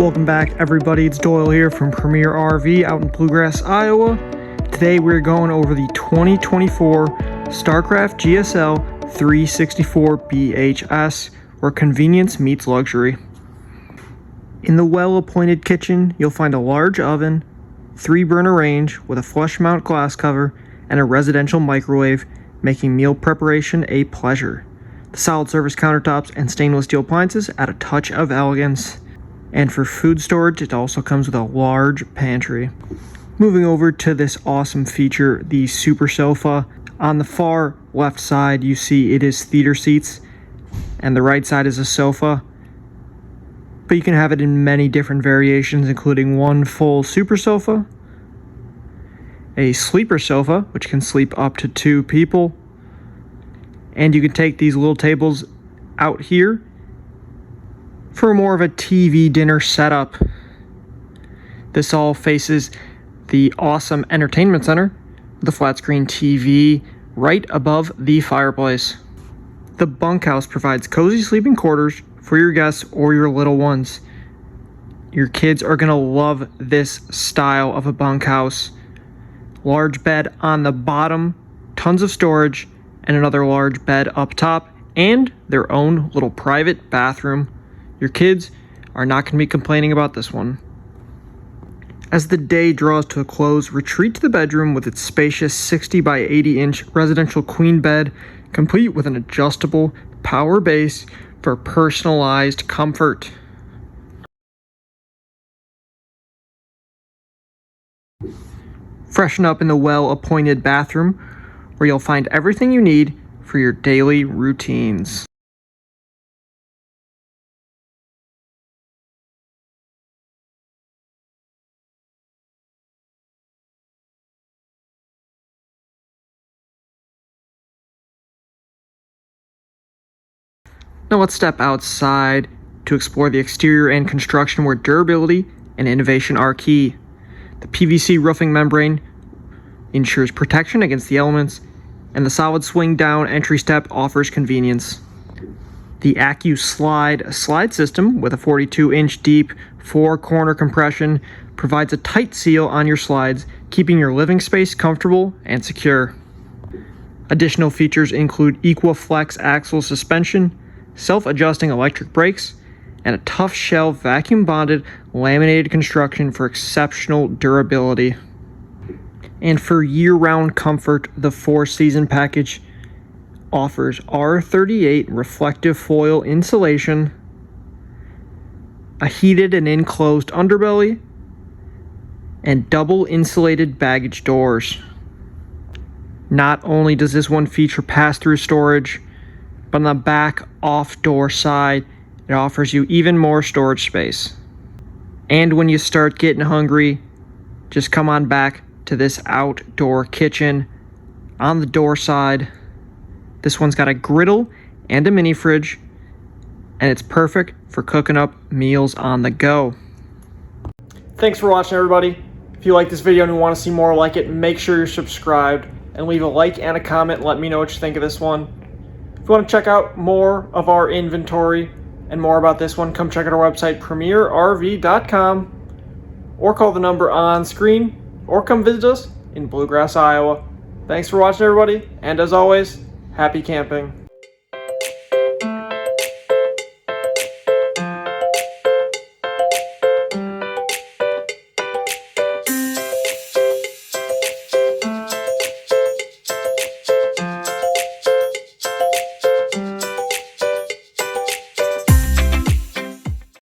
Welcome back, everybody. It's Doyle here from Premier RV out in Bluegrass, Iowa. Today we're going over the 2024 Starcraft GSL 364BHS, where convenience meets luxury. In the well-appointed kitchen, you'll find a large oven, 3-burner range with a flush mount glass cover, and a residential microwave, making meal preparation a pleasure. The solid surface countertops and stainless steel appliances add a touch of elegance. And for food storage, it also comes with a large pantry. Moving over to this awesome feature, the super sofa. On the far left side, you see it is theater seats, and the right side is a sofa. But you can have it in many different variations, including one full super sofa, a sleeper sofa, which can sleep up to 2 people, and you can take these little tables out here for more of a TV dinner setup. This all faces the awesome entertainment center with a flat screen TV right above the fireplace. The Bunkhouse provides cozy sleeping quarters for your guests or your little ones. Your kids are gonna love this style of a bunkhouse. Large bed on the bottom, tons of storage, and another large bed up top, and their own little private bathroom. Your kids are not going to be complaining about this one. As the day draws to a close, retreat to the bedroom with its spacious 60 by 80 inch residential queen bed, complete with an adjustable power base for personalized comfort. Freshen up in the well-appointed bathroom, where you'll find everything you need for your daily routines. Now let's step outside to explore the exterior and construction, where durability and innovation are key. The PVC roofing membrane ensures protection against the elements, and the solid swing down entry step offers convenience. The slide system with a 42-inch deep 4-corner compression provides a tight seal on your slides, keeping your living space comfortable and secure. Additional features include Equaflex axle suspension, self-adjusting electric brakes, and a tough shell vacuum-bonded laminated construction for exceptional durability. And for year-round comfort, the 4-season package offers R38 reflective foil insulation, a heated and enclosed underbelly, and double insulated baggage doors. Not only does this one feature pass-through storage, but on the back off-door side, it offers you even more storage space. And when you start getting hungry, just come on back to this outdoor kitchen. On the door side, this one's got a griddle and a mini fridge, and it's perfect for cooking up meals on the go. Thanks for watching, everybody. If you like this video and you want to see more like it, make sure you're subscribed and leave a like and a comment. Let me know what you think of this one. If you want to check out more of our inventory and more about this one, come check out our website, premierrv.com, or call the number on screen, or come visit us in Bluegrass, Iowa. Thanks for watching, everybody, and as always, happy camping.